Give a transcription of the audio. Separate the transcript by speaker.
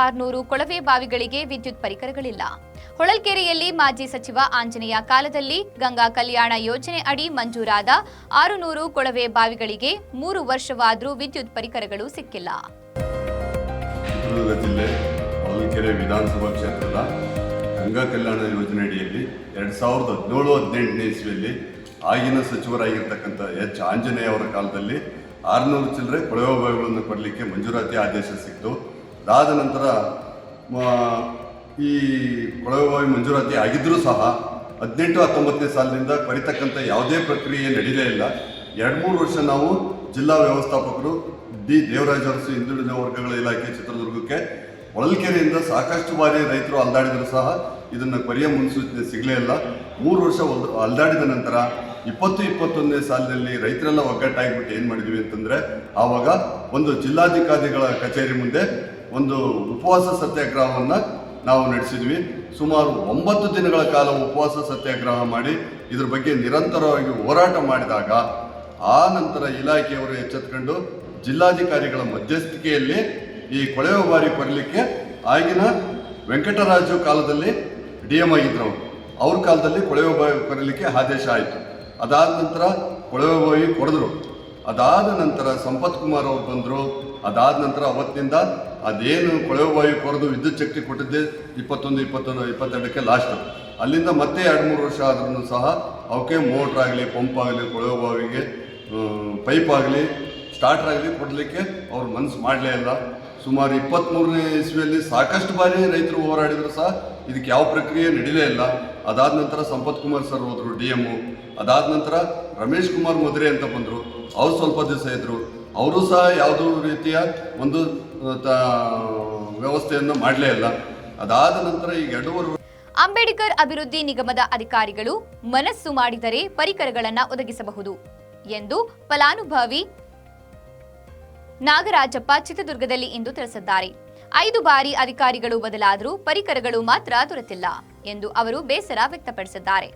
Speaker 1: 600 ಕೊಳವೆ ಬಾವಿಗಳಿಗೆ ವಿದ್ಯುತ್ ಪರಿಕರಗಳಿಲ್ಲ. ಹೊಳಲ್ಕೆರೆಯಲ್ಲಿ ಮಾಜಿ ಸಚಿವ ಆಂಜನೇಯ ಕಾಲದಲ್ಲಿ ಗಂಗಾ ಕಲ್ಯಾಣ ಯೋಜನೆ ಅಡಿ ಮಂಜೂರಾದ 600 ಕೊಳವೆ ಬಾವಿಗಳಿಗೆ 3 ವರ್ಷವಾದರೂ ವಿದ್ಯುತ್ ಪರಿಕರಗಳು ಸಿಕ್ಕಿಲ್ಲ.
Speaker 2: ಚಿತ್ರದುರ್ಗ ಜಿಲ್ಲೆ ಹೊಳಲ್ಕೆರೆ ವಿಧಾನಸಭಾ ಕ್ಷೇತ್ರದ ಗಂಗಾ ಕಲ್ಯಾಣ ಯೋಜನೆ ಅಡಿಯಲ್ಲಿ 2017-18 ಇಸ್ವಿಯಲ್ಲಿ ಆಗಿನ ಸಚಿವರಾಗಿರ್ತಕ್ಕಂಥ ಎಚ್ ಆಂಜನೇಯ ಅವರ ಕಾಲದಲ್ಲಿ 600 ಚಿಲ್ಲರೆ ಕೊಳವೆ ಬಾವಿಗಳನ್ನು ಕೊಡಲಿಕ್ಕೆ ಮಂಜೂರಾತಿ ಆದೇಶ ಸಿಕ್ತು. ಅದಾದ ನಂತರ ಈ ಕೊಳವೆ ಬಾವಿ ಮಂಜೂರಾತಿ ಆಗಿದ್ದರೂ ಸಹ 18-19ನೇ ಸಾಲಿನಿಂದ ಕೊರಿತಕ್ಕಂಥ ಯಾವುದೇ ಪ್ರಕ್ರಿಯೆ ನಡೀಲೇ ಇಲ್ಲ. 2-3 ವರ್ಷ ನಾವು ಜಿಲ್ಲಾ ವ್ಯವಸ್ಥಾಪಕರು ಡಿ ದೇವರಾಜ್ ಅರಸು ಹಿಂದುಳಿದ ವರ್ಗಗಳ ಇಲಾಖೆ ಚಿತ್ರದುರ್ಗಕ್ಕೆ ಹೊಳಲ್ಕೆರೆಯಿಂದ ಸಾಕಷ್ಟು ಬಾರಿ ರೈತರು ಅಲ್ದಾಡಿದರೂ ಸಹ ಇದನ್ನು ಕೊರಿಯ ಮುನ್ಸೂಚನೆ ಸಿಗಲೇ ಇಲ್ಲ. 3 ವರ್ಷ ಅಲ್ದಾಡಿದ ನಂತರ 20-21ನೇ ಸಾಲಿನಲ್ಲಿ ರೈತರೆಲ್ಲ ಒಗ್ಗಟ್ಟಾಗಿಬಿಟ್ಟು ಏನು ಮಾಡಿದ್ವಿ ಅಂತಂದರೆ, ಆವಾಗ ಒಂದು ಜಿಲ್ಲಾಧಿಕಾರಿಗಳ ಕಚೇರಿ ಮುಂದೆ ಒಂದು ಉಪವಾಸ ಸತ್ಯಾಗ್ರಹವನ್ನು ನಾವು ನಡೆಸಿದ್ವಿ. ಸುಮಾರು 9 ದಿನಗಳ ಕಾಲ ಉಪವಾಸ ಸತ್ಯಾಗ್ರಹ ಮಾಡಿ ಇದ್ರ ಬಗ್ಗೆ ನಿರಂತರವಾಗಿ ಹೋರಾಟ ಮಾಡಿದಾಗ ಆ ನಂತರ ಇಲಾಖೆಯವರು ಎಚ್ಚೆತ್ಕೊಂಡು ಜಿಲ್ಲಾಧಿಕಾರಿಗಳ ಮಧ್ಯಸ್ಥಿಕೆಯಲ್ಲಿ ಈ ಕೊಳವೆ ಬಾವಿ ಕೊಡಲಿಕ್ಕೆ ಆಗಿನ ವೆಂಕಟರಾಜು ಕಾಲದಲ್ಲಿ DM ಆಗಿದ್ರು ಅವ್ರ ಕಾಲದಲ್ಲಿ ಕೊಳವೆ ಬಾವಿ ಕೊಡಲಿಕ್ಕೆ ಆದೇಶ ಆಯಿತು. ಅದಾದ ನಂತರ ಕೊಳವೆ ಬಾವಿ ಕೊಡಿದ್ರು. ಅದಾದ ನಂತರ ಸಂಪತ್ ಕುಮಾರ್ ಅವರು ಬಂದರು. ಅದಾದ ನಂತರ ಅವತ್ತಿನಿಂದ ಅದೇನು ಕೊಳವೆ ಬಾವಿ ಕೊರೆದು ವಿದ್ಯುತ್ ಶಕ್ತಿ ಕೊಟ್ಟಿದ್ದೆ 21-22ಕ್ಕೆ ಲಾಸ್ಟು. ಅಲ್ಲಿಂದ ಮತ್ತೆ 2-3 ವರ್ಷ ಆದ್ರೂ ಸಹ ಅವಕ್ಕೆ ಮೋಟ್ರ್ ಆಗಲಿ, ಪಂಪ್ ಆಗಲಿ, ಕೊಳವೆ ಬಾವಿಗೆ ಪೈಪ್ ಆಗಲಿ, ಸ್ಟಾರ್ಟರ್ ಆಗಲಿ ಕೊಡಲಿಕ್ಕೆ ಅವ್ರು ಮನಸ್ಸು ಮಾಡಲೇ ಇಲ್ಲ. ಸುಮಾರು 23ನೇ ಇಸ್ವಿಯಲ್ಲಿ ಸಾಕಷ್ಟು ಬಾರಿ ರೈತರು ಹೋರಾಡಿದ್ರು ಸಹ ಇದಕ್ಕೆ ಯಾವ ಪ್ರಕ್ರಿಯೆ ನಡೀಲೇ ಇಲ್ಲ. ಅದಾದ ನಂತರ ಸಂಪತ್ ಕುಮಾರ್ ಸರ್ ಹೋದರು DM. ಅದಾದ ನಂತರ ರಮೇಶ್ ಕುಮಾರ್ ಮಧುರೆ ಅಂತ ಬಂದರು. ಅವ್ರು ಸ್ವಲ್ಪ ದಿವಸ ಇದ್ದರು. ಅವರು ಸಹ ಯಾವುದೂ ರೀತಿಯ ಒಂದು ವ್ಯವಸ್ಥೆಯನ್ನು ಮಾಡಲೇ ಇಲ್ಲ. ಅದಾದ ನಂತರ ಈಗ 2
Speaker 1: ಅಂಬೇಡ್ಕರ್ ಅಭಿವೃದ್ಧಿ ನಿಗಮದ ಅಧಿಕಾರಿಗಳು ಮನಸ್ಸು ಮಾಡಿದರೆ ಪರಿಕರಗಳನ್ನು ಒದಗಿಸಬಹುದು ಎಂದು ಫಲಾನುಭವಿ ನಾಗರಾಜಪ್ಪ ಚಿತ್ರದುರ್ಗದಲ್ಲಿ ಇಂದು ತಿಳಿಸಿದ್ದಾರೆ. 5 ಬಾರಿ ಅಧಿಕಾರಿಗಳು ಬದಲಾದರೂ ಪರಿಕರಗಳು ಮಾತ್ರ ದೊರೆತಿಲ್ಲ ಎಂದು ಅವರು ಬೇಸರ ವ್ಯಕ್ತಪಡಿಸಿದ್ದಾರೆ.